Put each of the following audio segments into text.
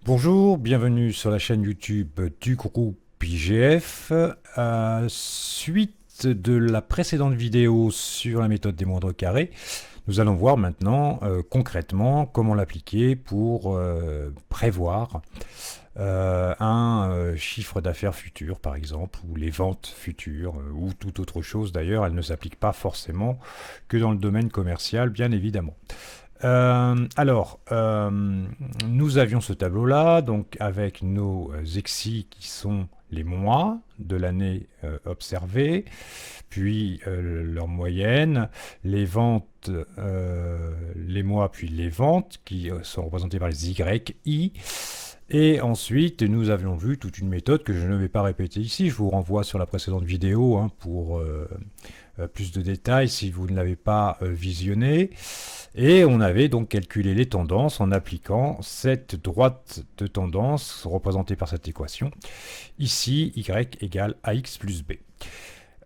Bonjour, bienvenue sur la chaîne YouTube du groupe IGF. Suite de la précédente vidéo sur la méthode des moindres carrés, nous allons voir maintenant concrètement comment l'appliquer pour prévoir un chiffre d'affaires futur par exemple, ou les ventes futures, ou toute autre chose d'ailleurs. Elle ne s'applique pas forcément que dans le domaine commercial, bien évidemment. Nous avions ce tableau-là, donc avec nos exis qui sont les mois de l'année observée, puis leur moyenne, les ventes, les mois, puis les ventes qui sont représentées par les YI. Et ensuite, nous avions vu toute une méthode que je ne vais pas répéter ici. Je vous renvoie sur la précédente vidéo pour plus de détails si vous ne l'avez pas visionné. Et on avait donc calculé les tendances en appliquant cette droite de tendance représentée par cette équation. Ici, Y égale AX plus B.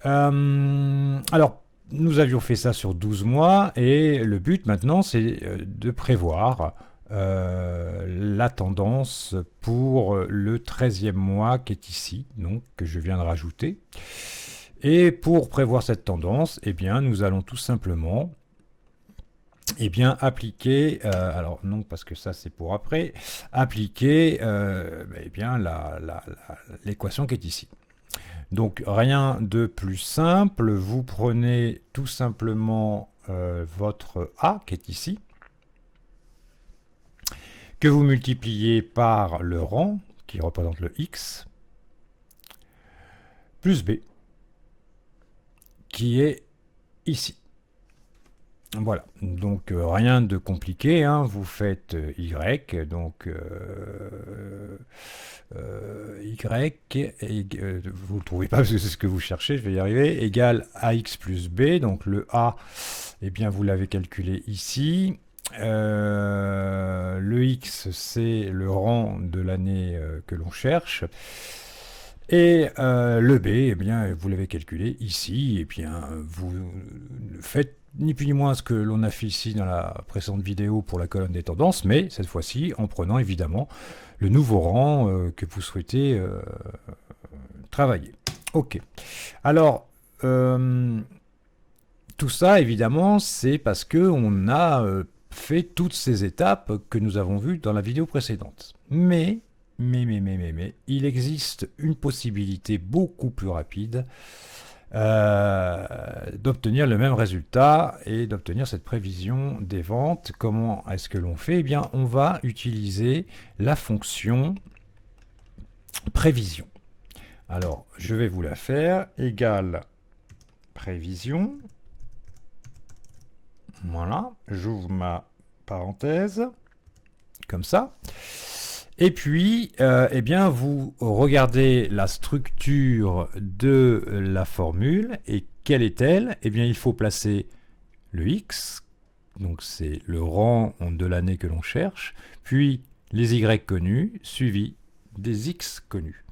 Alors, nous avions fait ça sur 12 mois et le but maintenant, c'est de prévoir la tendance pour le 13e mois qui est ici, donc que je viens de rajouter. Et pour prévoir cette tendance, eh bien, nous allons tout simplement appliquer, alors non parce que ça c'est pour après, appliquer l'équation qui est ici. Donc rien de plus simple, vous prenez tout simplement votre A qui est ici, que vous multipliez par le rang, qui représente le X, plus B, qui est ici. Voilà, donc rien de compliqué, hein. Vous faites Y, donc Y, vous ne trouvez pas parce que c'est ce que vous cherchez, je vais y arriver, égale AX plus B, donc le A, eh bien vous l'avez calculé ici. Le X, c'est le rang de l'année que l'on cherche. Et le B, eh bien, vous l'avez calculé ici. Et bien, vous faites ni plus ni moins ce que l'on a fait ici dans la précédente vidéo pour la colonne des tendances, mais cette fois-ci en prenant évidemment le nouveau rang que vous souhaitez travailler. Ok. Alors, tout ça, évidemment, c'est parce qu'on a fait toutes ces étapes que nous avons vues dans la vidéo précédente. Mais, il existe une possibilité beaucoup plus rapide d'obtenir le même résultat et d'obtenir cette prévision des ventes. Comment est-ce que l'on fait? Eh bien, on va utiliser la fonction prévision. Alors, je vais vous la faire, égale prévision. Voilà, j'ouvre ma parenthèse, comme ça. Et puis, eh bien, vous regardez la structure de la formule, et quelle est-elle? Eh bien, il faut placer le X, donc c'est le rang de l'année que l'on cherche, puis les Y connus, suivi des X connus.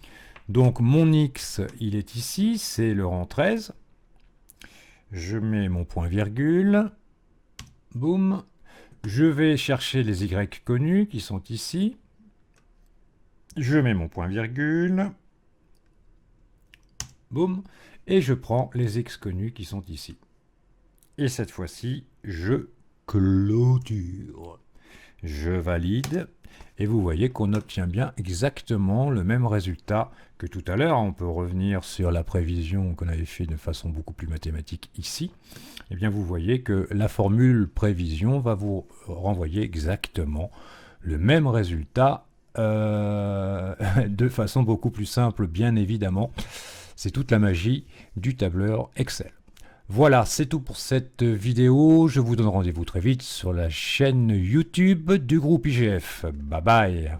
Donc, mon X, il est ici, c'est le rang 13. Je mets mon point-virgule. Boum. Je vais chercher les Y connus qui sont ici. Je mets mon point-virgule. Boum. Et je prends les X connus qui sont ici. Et cette fois-ci, je clôture. Je valide. Et vous voyez qu'on obtient bien exactement le même résultat que tout à l'heure. On peut revenir sur la prévision qu'on avait fait de façon beaucoup plus mathématique ici. Eh bien, vous voyez que la formule prévision va vous renvoyer exactement le même résultat de façon beaucoup plus simple, bien évidemment. C'est toute la magie du tableur Excel. Voilà, c'est tout pour cette vidéo. Je vous donne rendez-vous très vite sur la chaîne YouTube du groupe IGF. Bye bye.